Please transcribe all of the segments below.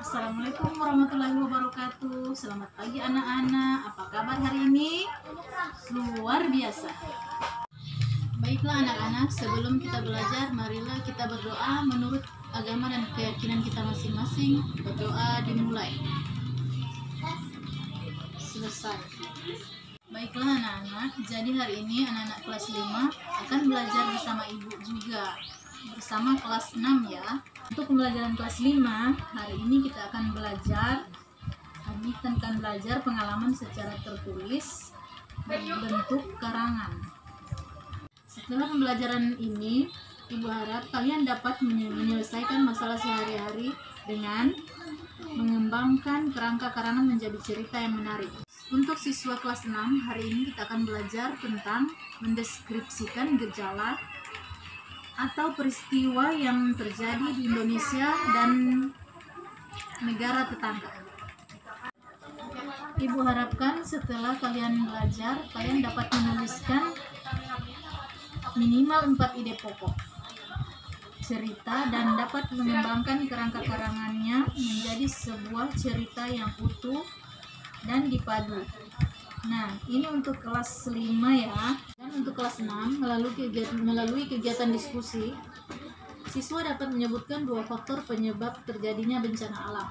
Assalamualaikum warahmatullahi wabarakatuh. Selamat pagi anak-anak. Apa kabar hari ini? Luar biasa. Baiklah anak-anak, sebelum kita belajar, marilah kita berdoa menurut agama dan keyakinan kita masing-masing. Berdoa dimulai. Selesai. Baiklah anak-anak, jadi hari ini anak-anak kelas 5 akan belajar bersama ibu juga. Bersama kelas 6 ya. Untuk pembelajaran kelas 5, hari ini kita akan belajar pengalaman secara tertulis berbentuk karangan. Setelah pembelajaran ini, Ibu harap kalian dapat menyelesaikan masalah sehari-hari dengan mengembangkan kerangka karangan menjadi cerita yang menarik. Untuk siswa kelas 6, hari ini kita akan belajar tentang mendeskripsikan gejala atau peristiwa yang terjadi di Indonesia dan negara tetangga. Ibu harapkan setelah kalian belajar, kalian dapat menuliskan minimal 4 ide pokok cerita dan dapat mengembangkan kerangka karangannya menjadi sebuah cerita yang utuh dan dipadu. Nah, ini untuk kelas 5 ya. Dan untuk kelas 6, melalui kegiatan diskusi, siswa dapat menyebutkan 2 faktor penyebab terjadinya bencana alam.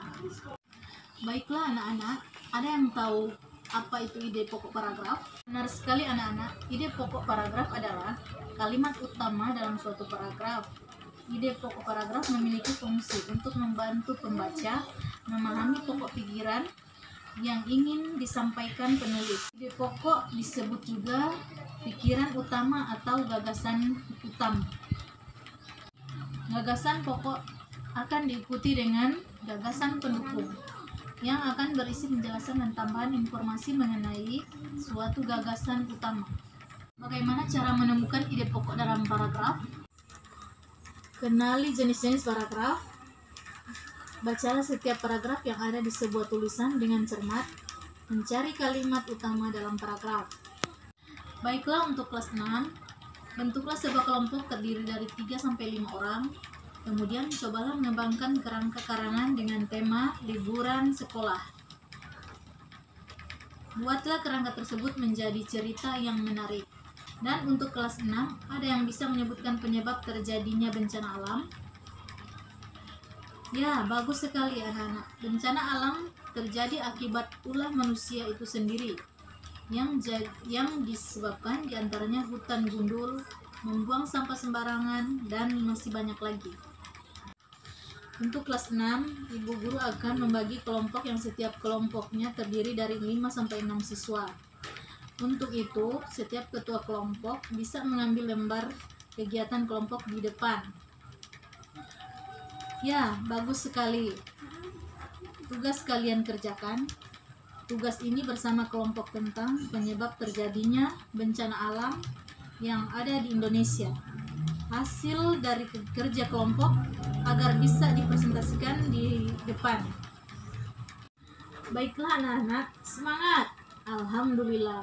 Baiklah anak-anak, ada yang tahu apa itu ide pokok paragraf? Benar sekali anak-anak, ide pokok paragraf adalah kalimat utama dalam suatu paragraf. Ide pokok paragraf memiliki fungsi untuk membantu pembaca memahami pokok pikiran yang ingin disampaikan penulis. Ide pokok disebut juga pikiran utama atau gagasan utama. Gagasan pokok akan diikuti dengan gagasan pendukung yang akan berisi penjelasan dan tambahan informasi mengenai suatu gagasan utama. Bagaimana cara menemukan ide pokok dalam paragraf? Kenali jenis-jenis paragraf. Bacalah setiap paragraf yang ada di sebuah tulisan dengan cermat, mencari kalimat utama dalam paragraf. Baiklah untuk kelas 6, bentuklah sebuah kelompok terdiri dari 3-5 orang. Kemudian cobalah mengembangkan kerangka karangan dengan tema liburan sekolah. Buatlah kerangka tersebut menjadi cerita yang menarik. Dan untuk kelas 6, ada yang bisa menyebutkan penyebab terjadinya bencana alam? Ya, bagus sekali anak-anak. Bencana alam terjadi akibat ulah manusia itu sendiri yang disebabkan diantaranya hutan gundul, membuang sampah sembarangan, dan masih banyak lagi. Untuk kelas 6, ibu guru akan membagi kelompok yang setiap kelompoknya terdiri dari 5-6 siswa. Untuk itu, setiap ketua kelompok bisa mengambil lembar kegiatan kelompok di depan. Ya, bagus sekali. Tugas kalian kerjakan. Tugas ini bersama kelompok tentang penyebab terjadinya bencana alam yang ada di Indonesia. Hasil dari kerja kelompok agar bisa dipresentasikan di depan. Baiklah anak-anak, semangat! Alhamdulillah.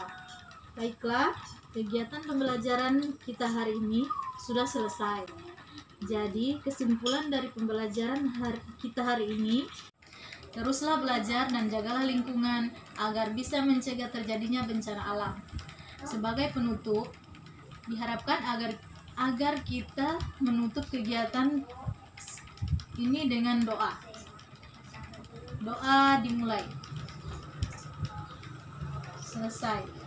Baiklah, kegiatan pembelajaran kita hari ini sudah selesai. Jadi, kesimpulan dari pembelajaran kita hari ini, teruslah belajar dan jagalah lingkungan agar bisa mencegah terjadinya bencana alam. Sebagai penutup, diharapkan agar kita menutup kegiatan ini dengan doa. Doa dimulai. Selesai.